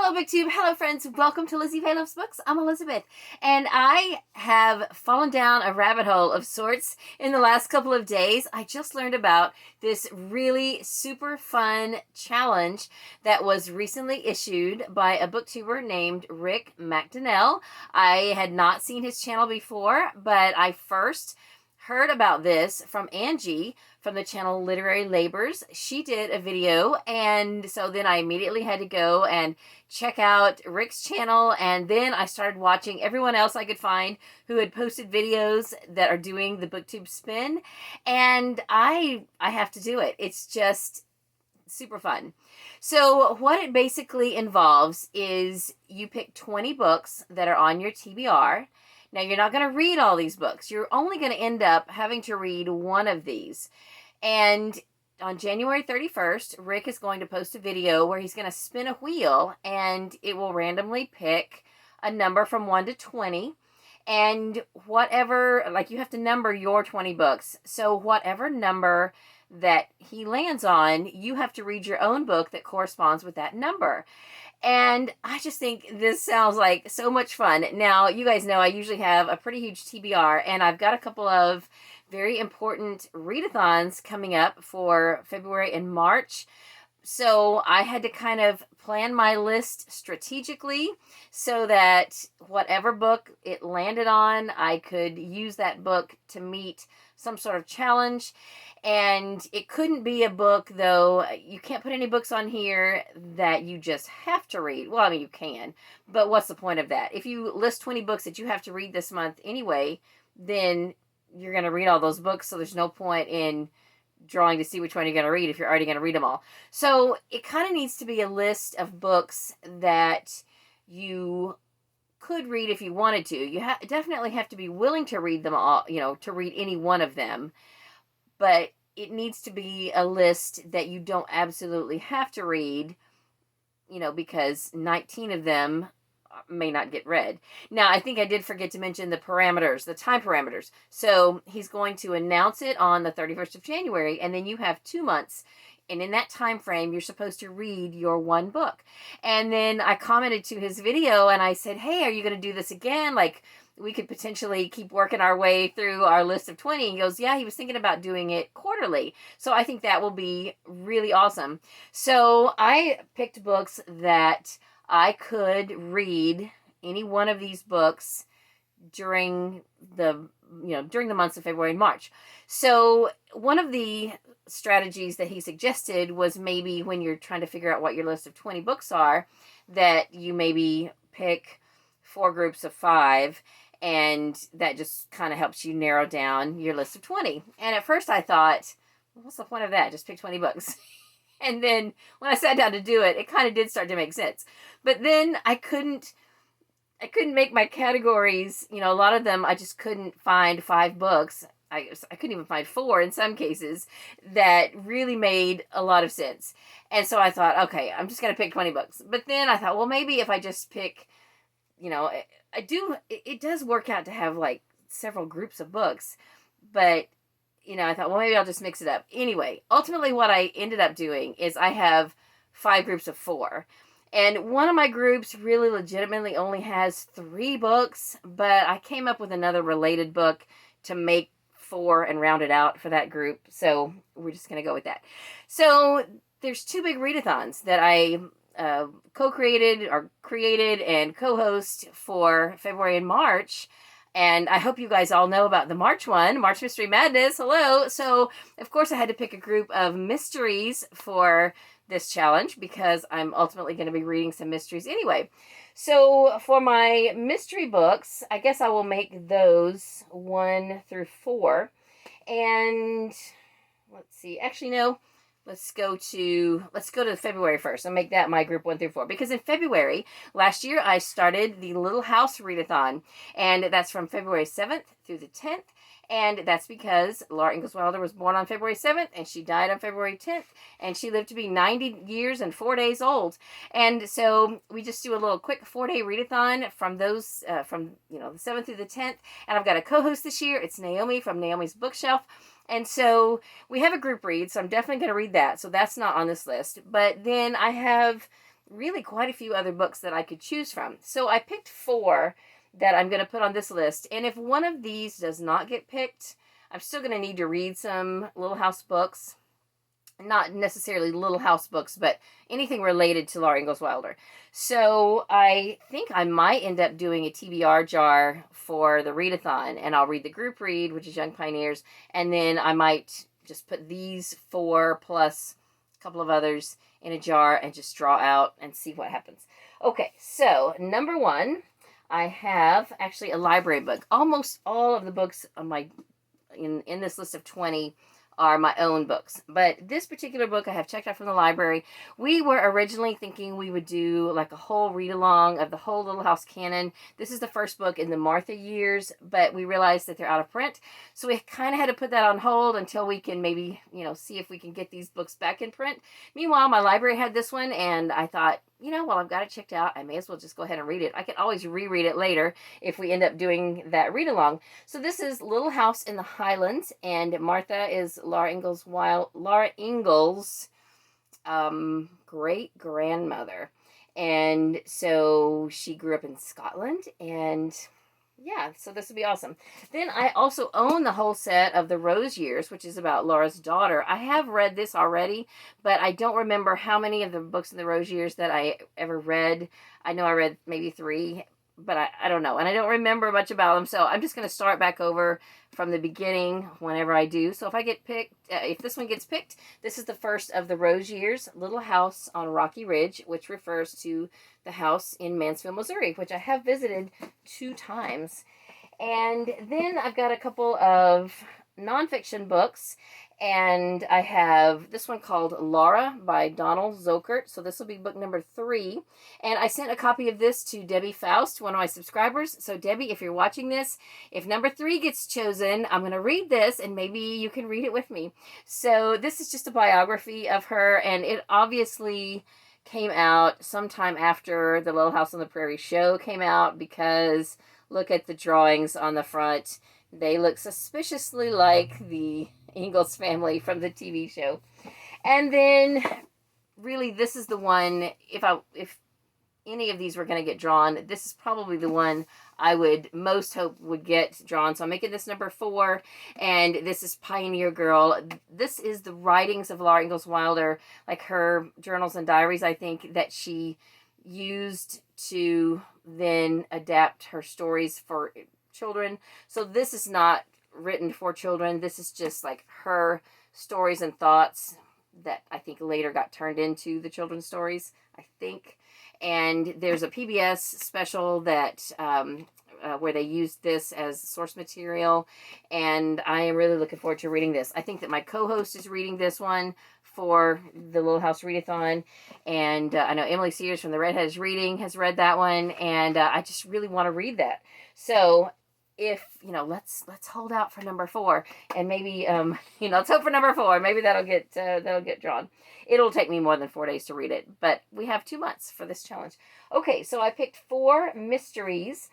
Hello, Booktube. Hello, friends. Welcome to Lizzie Faye Loves Books. I'm Elizabeth, and I have fallen down a rabbit hole of sorts in the last couple of days. I just learned about this really super fun challenge that was recently issued by a booktuber named Rick MacDonnell. I had not seen his channel before, but I first heard about this from Angie from the channel Literary Labors. She did a video, and so then I immediately had to go and check out Rick's channel, and then I started watching everyone else I could find who had posted videos that are doing the Booktube Spin, and I have to do it. It's just super fun. So what it basically involves is you pick 20 books that are on your TBR. Now, you're not going to read all these books. You're only going to end up having to read one of these. And on January 31st, Rick is going to post a video where he's going to spin a wheel, and it will randomly pick a number from 1 to 20. And whatever, like, you have to number your 20 books. So whatever number that he lands on, you have to read your own book that corresponds with that number. And I just think this sounds like so much fun. Now, you guys know I usually have a pretty huge TBR, and I've got a couple of very important readathons coming up for February and March. So I had to kind of plan my list strategically so that whatever book it landed on, I could use that book to meet some sort of challenge. And it couldn't be a book, though. You can't put any books on here that you just have to read. Well, I mean, you can, but what's the point of that? If you list 20 books that you have to read this month anyway, then you're going to read all those books, so there's no point in drawing to see which one you're going to read if you're already going to read them all. So it kind of needs to be a list of books that you could read if you wanted to. You definitely have to be willing to read them all, to read any one of them. But it needs to be a list that you don't absolutely have to read, because 19 of them may not get read. Now, I think I did forget to mention the parameters, the time parameters. So he's going to announce it on the 31st of January, and then you have 2 months. And in that time frame, you're supposed to read your one book. And then I commented to his video, and I said, hey, are you going to do this again? Like, we could potentially keep working our way through our list of 20. He goes, yeah, he was thinking about doing it quarterly. So I think that will be really awesome. So I picked books that I could read any one of these books during the months of February and March. So one of the strategies that he suggested was maybe when you're trying to figure out what your list of 20 books are, that you maybe pick 4 groups of 5, and that just kind of helps you narrow down your list of 20. And at first I thought, what's the point of that? Just pick 20 books. And then when I sat down to do it, it kind of did start to make sense. But then I couldn't make my categories, a lot of them I just couldn't find 5 books. I couldn't even find 4 in some cases that really made a lot of sense. And so I thought, okay, I'm just going to pick 20 books. But then I thought, well, maybe if I just pick, it does work out to have like several groups of books, but I thought, well, maybe I'll just mix it up. Anyway, ultimately what I ended up doing is I have 5 groups of 4. And one of my groups really legitimately only has 3 books, but I came up with another related book to make 4 and round it out for that group. So we're just going to go with that. So there's 2 big readathons that I co-created or created and co-host for February and March. And I hope you guys all know about the March one, March Mystery Madness. Hello. So, of course, I had to pick a group of mysteries for this challenge because I'm ultimately going to be reading some mysteries anyway. So, for my mystery books, I guess I will make those 1 through 4. And let's see. Actually, no. Let's go to February 1st. I'll make that my group 1 through 4. Because in February, last year, I started the Little House Readathon. And that's from February 7th through the 10th. And that's because Laura Ingalls Wilder was born on February 7th, and she died on February 10th, and she lived to be 90 years and 4 days old. And so we just do a little quick 4-day readathon from those, the 7th through the 10th. And I've got a co-host this year. It's Naomi from Naomi's Bookshelf. And so we have a group read, so I'm definitely going to read that. So that's not on this list. But then I have really quite a few other books that I could choose from. So I picked 4 that I'm going to put on this list. And if one of these does not get picked, I'm still going to need to read some Little House books. Not necessarily Little House books, but anything related to Laura Ingalls Wilder. So I think I might end up doing a TBR jar for the readathon, and I'll read the group read, which is Young Pioneers, and then I might just put these 4 plus a couple of others in a jar and just draw out and see what happens. Okay, so number 1, I have actually a library book. Almost all of the books on my in this list of 20 are my own books. But this particular book I have checked out from the library. We were originally thinking we would do like a whole read-along of the whole Little House canon. This is the first book in the Martha years, but we realized that they're out of print. So we kind of had to put that on hold until we can maybe, see if we can get these books back in print. Meanwhile, my library had this one, and I thought, while I've got it checked out, I may as well just go ahead and read it. I can always reread it later if we end up doing that read-along. So this is Little House in the Highlands, and Martha is Laura Ingalls' great-grandmother. And so she grew up in Scotland, and yeah, so this would be awesome. Then I also own the whole set of The Rose Years, which is about Laura's daughter. I have read this already, but I don't remember how many of the books in The Rose Years that I ever read. I know I read maybe 3, but I don't know. And I don't remember much about them, so I'm just going to start back over from the beginning whenever I do. So if I get picked, if this one gets picked, this is the first of The Rose Years, Little House on Rocky Ridge, which refers to the house in Mansfield, Missouri, which I have visited 2 times. And then I've got a couple of nonfiction books, and I have this one called Laura by Donald Zochert. So this will be book number 3. And I sent a copy of this to Debbie Faust, one of my subscribers. So Debbie, if you're watching this, if number 3 gets chosen, I'm going to read this, and maybe you can read it with me. So this is just a biography of her, and it obviously came out sometime after the Little House on the Prairie show came out, because look at the drawings on the front. They look suspiciously like the Ingalls family from the TV show. And then really this is the one, if any of these were going to get drawn, this is probably the one I would most hope would get drawn. So I'm making this number 4, and this is Pioneer Girl. This is the writings of Laura Ingalls Wilder, like her journals and diaries, I think, that she used to then adapt her stories for children. So this is not written for children. This is just like her stories and thoughts that I think later got turned into the children's stories, I think. And there's a PBS special that where they used this as source material, and I am really looking forward to reading this. I think that my co-host is reading this one for the Little House Readathon, and I know Emily Sears from the Redhead is Reading has read that one, and I just really want to read that. So if let's hold out for number 4, and maybe let's hope for number 4. Maybe that'll get drawn. It'll take me more than 4 days to read it, but we have 2 months for this challenge. Okay, so I picked 4 mysteries,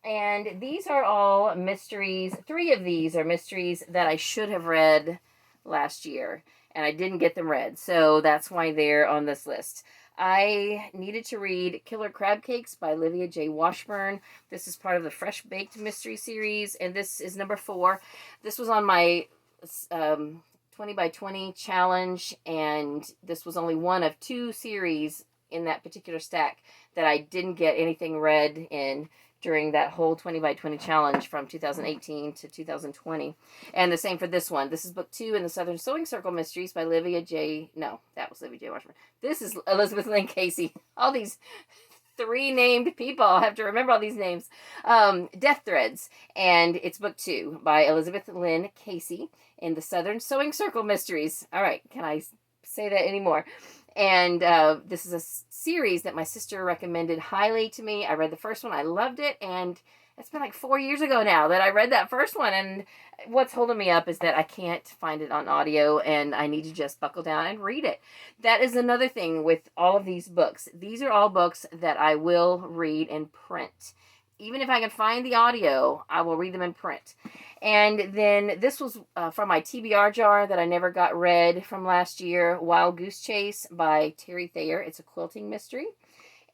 and these are all mysteries. 3 of these are mysteries that I should have read last year, and I didn't get them read, so that's why they're on this list. I needed to read Killer Crab Cakes by Livia J. Washburn. This is part of the Fresh Baked Mystery Series, and this is number 4. This was on my 20 by 20 challenge, and this was only one of 2 series in that particular stack that I didn't get anything read in during that whole 20 by 20 challenge from 2018 to 2020. And the same for this one. This is book 2 in the Southern Sewing Circle Mysteries by Livia J. No, that was Livia J. Washburn. This is Elizabeth Lynn Casey. All these 3 named people. I have to remember all these names. Death Threads. And it's book 2 by Elizabeth Lynn Casey in the Southern Sewing Circle Mysteries. All right, can I say that anymore? And this is a series that my sister recommended highly to me. I read the first one. I loved it. And it's been like 4 years ago now that I read that first one. And what's holding me up is that I can't find it on audio, and I need to just buckle down and read it. That is another thing with all of these books. These are all books that I will read in print. Even if I can find the audio, I will read them in print. And then this was from my TBR jar that I never got read from last year, Wild Goose Chase by Terri Thayer. It's a quilting mystery.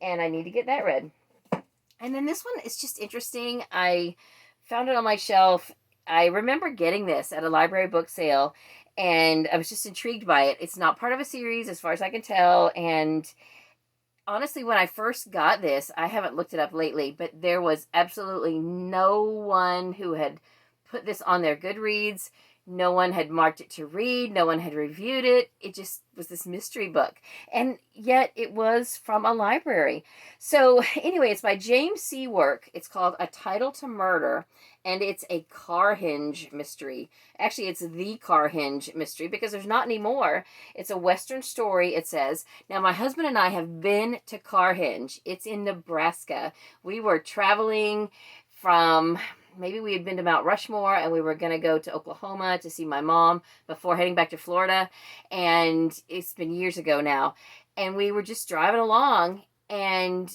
and I need to get that read. And then this one is just interesting. I found it on my shelf. I remember getting this at a library book sale, and I was just intrigued by it. It's not part of a series as far as I can tell, and honestly, when I first got this, I haven't looked it up lately, but there was absolutely no one who had put this on their Goodreads. No one had marked it to read. No one had reviewed it. It just was this mystery book. And yet it was from a library. So anyway, it's by James C. Work. It's called A Title to Murder. And it's a Carhenge mystery. Actually, it's the Carhenge mystery because there's not any more. It's a Western story, it says. Now, my husband and I have been to Carhenge. It's in Nebraska. We were traveling from... Maybe we had been to Mount Rushmore and we were going to go to Oklahoma to see my mom before heading back to Florida. And it's been years ago now. And we were just driving along, and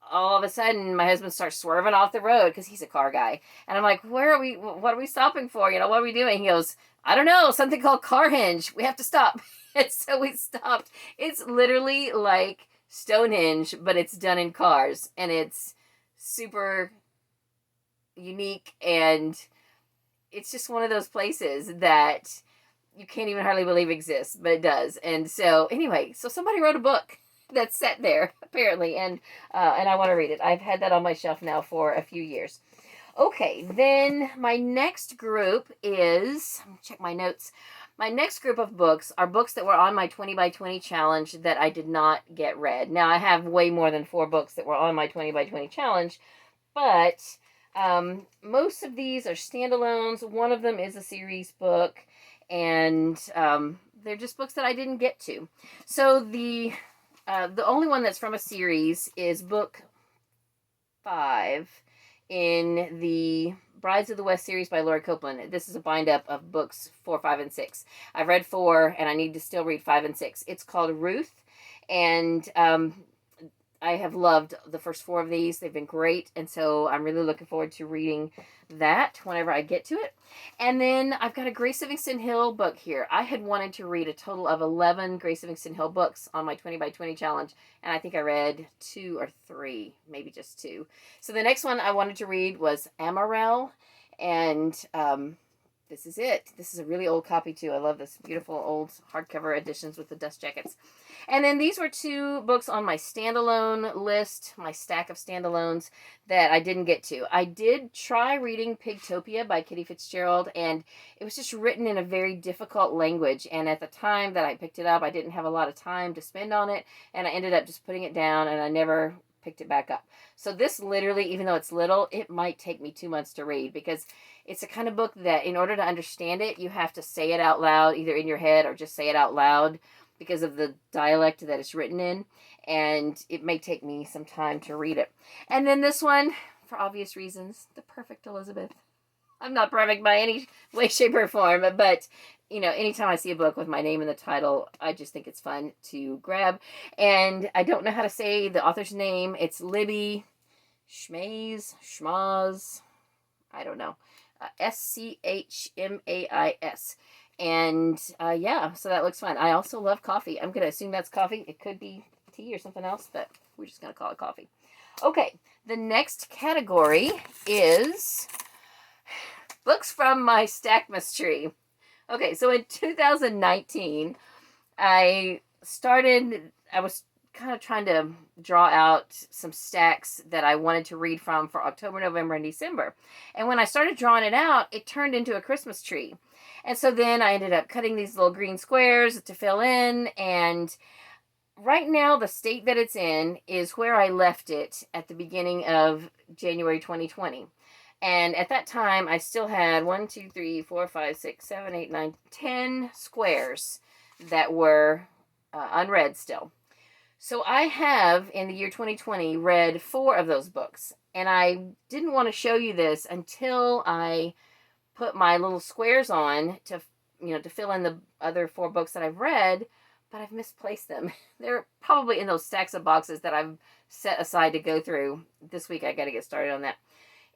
all of a sudden my husband starts swerving off the road because he's a car guy. And I'm like, what are we stopping for? What are we doing? He goes, I don't know, something called Carhenge. We have to stop. And so we stopped. It's literally like Stonehenge, but it's done in cars. And it's super unique, and it's just one of those places that you can't even hardly believe exists, but it does. And so anyway, so somebody wrote a book that's set there apparently, and I want to read it. I've had that on my shelf now for a few years. Okay, then my next group is, let me check my notes. My next group of books are books that were on my 20 by 20 challenge that I did not get read. Now, I have way more than 4 books that were on my 20 by 20 challenge, but most of these are standalones. One of them is a series book, and they're just books that I didn't get to. So the only one that's from a series is book 5 in the Brides of the West series by Lord Copeland. This is a bind-up of books 4, 5, and 6. I've read 4, and I need to still read 5 and 6. It's called Ruth, and I have loved the first 4 of these. They've been great, and so I'm really looking forward to reading that whenever I get to it. And then I've got a Grace Livingston Hill book here. I had wanted to read a total of 11 Grace Livingston Hill books on my 20 by 20 challenge, and I think I read 2 or 3, maybe just 2. So the next one I wanted to read was Amarel, and this is it. This is a really old copy, too. I love this beautiful old hardcover editions with the dust jackets. And then these were 2 books on my standalone list, my stack of standalones that I didn't get to. I did try reading Pigtopia by Kitty Fitzgerald, and it was just written in a very difficult language. And at the time that I picked it up, I didn't have a lot of time to spend on it, and I ended up just putting it down, and I never picked it back up. So this literally, even though it's little, it might take me 2 months to read, because it's a kind of book that in order to understand it, you have to say it out loud, either in your head or just say it out loud because of the dialect that it's written in, and it may take me some time to read it. And then this one, for obvious reasons, The Perfect Elizabeth. I'm not perfect by any way, shape, or form, but anytime I see a book with my name in the title, I just think it's fun to grab. And I don't know how to say the author's name. It's Libby Schmaz, I don't know, Schmais. And yeah, so that looks fun. I also love coffee. I'm going to assume that's coffee. It could be tea or something else, but we're just going to call it coffee. Okay, the next category is books from my Stackmastery. Okay, so in 2019, I was kind of trying to draw out some stacks that I wanted to read from for October, November, and December. And when I started drawing it out, it turned into a Christmas tree. And so then I ended up cutting these little green squares to fill in. And right now, the state that it's in is where I left it at the beginning of January 2020. And at that time, I still had 1, 2, 3, 4, 5, 6, 7, 8, 9, 10 squares that were unread still. So I have, in the year 2020, read 4 of those books. And I didn't want to show you this until I put my little squares on to fill in the other 4 books that I've read, but I've misplaced them. They're probably in those stacks of boxes that I've set aside to go through. This week I got to get started on that.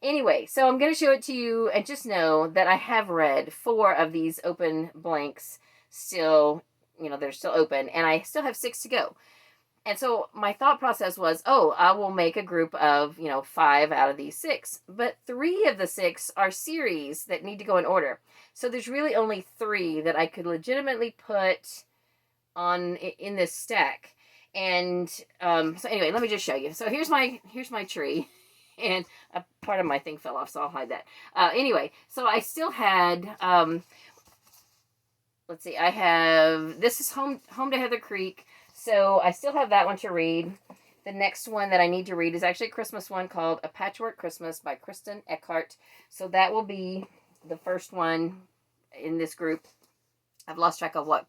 Anyway, so I'm going to show it to you, and just know that I have read 4 of these open blanks still, they're still open, and I still have 6 to go. And so my thought process was, oh, I will make a group of, 5 out of these 6. But 3 of the 6 are series that need to go in order. So there's really only 3 that I could legitimately put on in this stack. And so anyway, let me just show you. So here's my tree. And a part of my thing fell off, so I'll hide that. Anyway, so I still had, let's see, I have, this is Home to Heather Creek. So I still have that one to read. The next one that I need to read is actually a Christmas one called A Patchwork Christmas by Kristen Eckhart. So that will be the first one in this group. I've lost track of what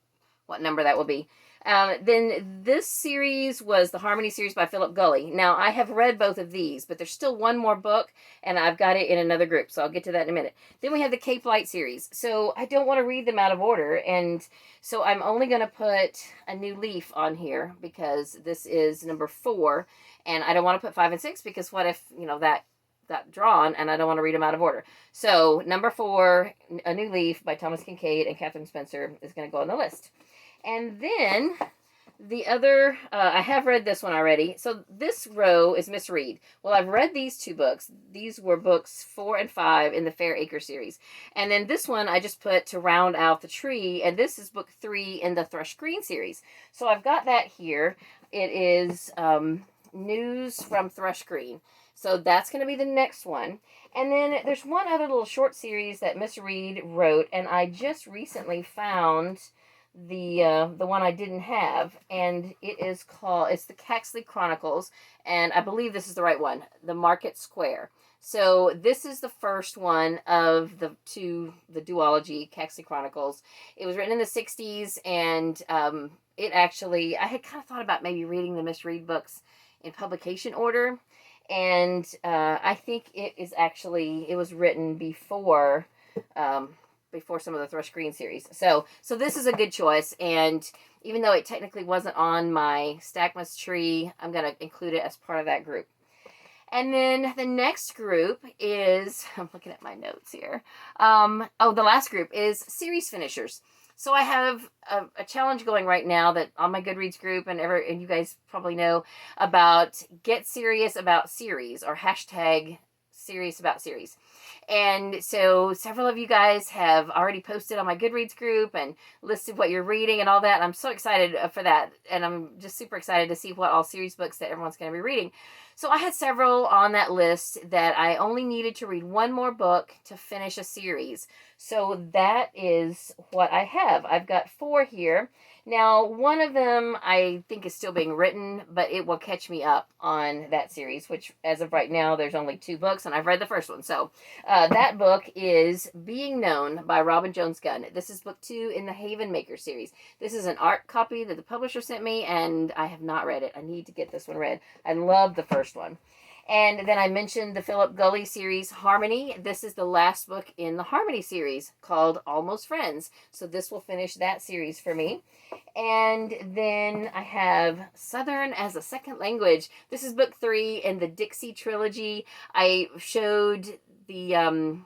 number that will be. Then this series was the Harmony series by Philip Gulley. Now, I have read both of these, but there's still one more book, and I've got it in another group, so I'll get to that in a minute. Then we have the Cape Light series. So I don't want to read them out of order, and so I'm only going to put A New Leaf on here because this is number 4, and I don't want to put 5 and 6 because what if, that got drawn, and I don't want to read them out of order. So number 4, A New Leaf by Thomas Kincaid and Catherine Spencer is going to go on the list. And then the other, I have read this one already. So this row is Miss Reed. Well, I've read these 2 books. These were books 4 and 5 in the Fair Acre series. And then this one I just put to round out the tree. And this is book 3 in the Thrush Green series. So I've got that here. It is News from Thrush Green. So that's going to be the next one. And then there's one other little short series that Miss Reed wrote. And I just recently found the one I didn't have, and it's the Caxley Chronicles, and I believe this is the right one, The Market Square. So this is the first one of the duology, Caxley Chronicles. It was written in the 60s, and it actually, I had kind of thought about maybe reading the Miss Reed books in publication order, and I think it was written before some of the Thrush Green series. So this is a good choice, and even though it technically wasn't on my Stackmastery, I'm going to include it as part of that group. And then the next group is, I'm looking at my notes here. The last group is series finishers. So I have a challenge going right now that on my Goodreads group, and you guys probably know about Get Serious About Series, or hashtag Serious About Series. And so several of you guys have already posted on my Goodreads group and listed what you're reading and all that. And I'm so excited for that. And I'm just super excited to see what all series books that everyone's going to be reading. So I had several on that list that I only needed to read one more book to finish a series. So that is what I have. I've got 4 here. Now, one of them I think is still being written, but it will catch me up on that series, which as of right now, there's only 2 books, and I've read the first one. So that book is Being Known by Robin Jones Gunn. This is book 2 in the Haven Maker series. This is an art copy that the publisher sent me, and I have not read it. I need to get this one read. I love the first one. And then I mentioned the Philip Gulley series, Harmony. This is the last book in the Harmony series called Almost Friends. So this will finish that series for me. And then I have Southern as a Second Language. This is book 3 in the Dixie trilogy. I showed a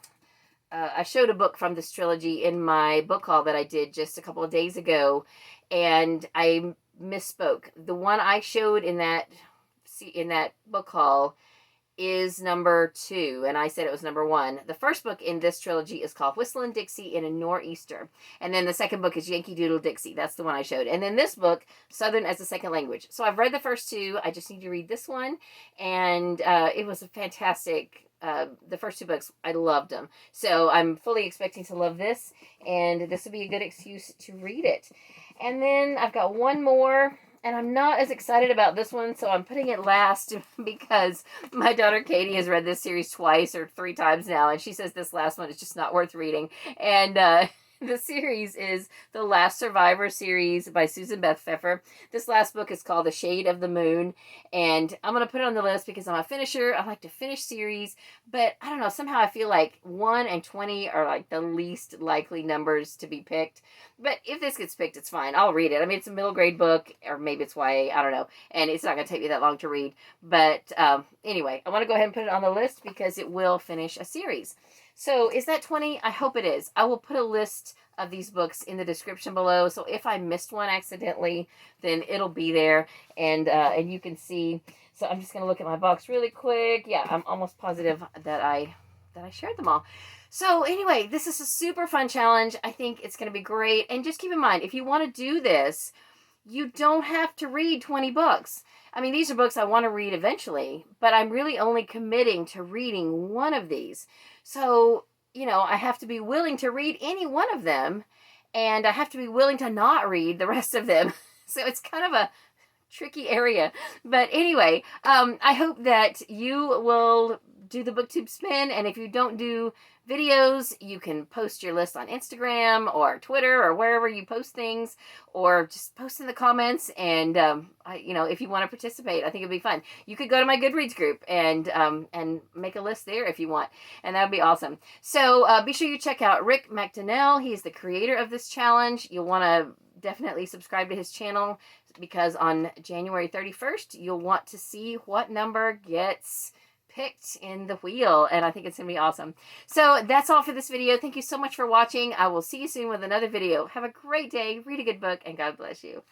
book from this trilogy in my book haul that I did just a couple of days ago, and I misspoke. The one I showed in that book haul is number 2, and I said it was number 1. The first book in this trilogy is called Whistlin' Dixie in a Nor'easter, and then the second book is Yankee Doodle Dixie. That's the one I showed. And then this book, Southern as a Second Language. So I've read the first 2. I just need to read this one, and it was a fantastic. The first 2 books, I loved them. So I'm fully expecting to love this, and this will be a good excuse to read it. And then I've got one more. And I'm not as excited about this one, so I'm putting it last because my daughter Katie has read this series twice or 3 times now, and she says this last one is just not worth reading. And the series is The Last Survivor series by Susan Beth Pfeffer. This last book is called The Shade of the Moon, and I'm going to put it on the list because I'm a finisher. I like to finish series, but I don't know, somehow I feel like 1 and 20 are like the least likely numbers to be picked. But if this gets picked, it's fine. I'll read it. I mean, it's a middle grade book, or maybe it's YA, I don't know, and it's not going to take me that long to read. But anyway, I want to go ahead and put it on the list because it will finish a series. So is that 20? I hope it is. I will put a list of these books in the description below. So if I missed one accidentally, then it'll be there, and you can see. So I'm just going to look at my box really quick. Yeah, I'm almost positive that I shared them all. So anyway, this is a super fun challenge. I think it's going to be great. And just keep in mind, if you want to do this, you don't have to read 20 books. I mean, these are books I want to read eventually, but I'm really only committing to reading one of these. So, you know, I have to be willing to read any one of them, and I have to be willing to not read the rest of them. So it's kind of a tricky area. But anyway, I hope that you will do the Booktube Spin, and if you don't do videos, you can post your list on Instagram or Twitter or wherever you post things, or just post in the comments. And you know, if you want to participate, I think it'd be fun. You could go to my Goodreads group and make a list there if you want, and that would be awesome. So be sure you check out Rick MacDonnell. He's the creator of this challenge. You'll want to definitely subscribe to his channel, because on January 31st, you'll want to see what number gets picked in the wheel, and I think it's gonna be awesome. So that's all for this video. Thank you so much for watching. I will see you soon with another video. Have a great day, read a good book, and God bless you.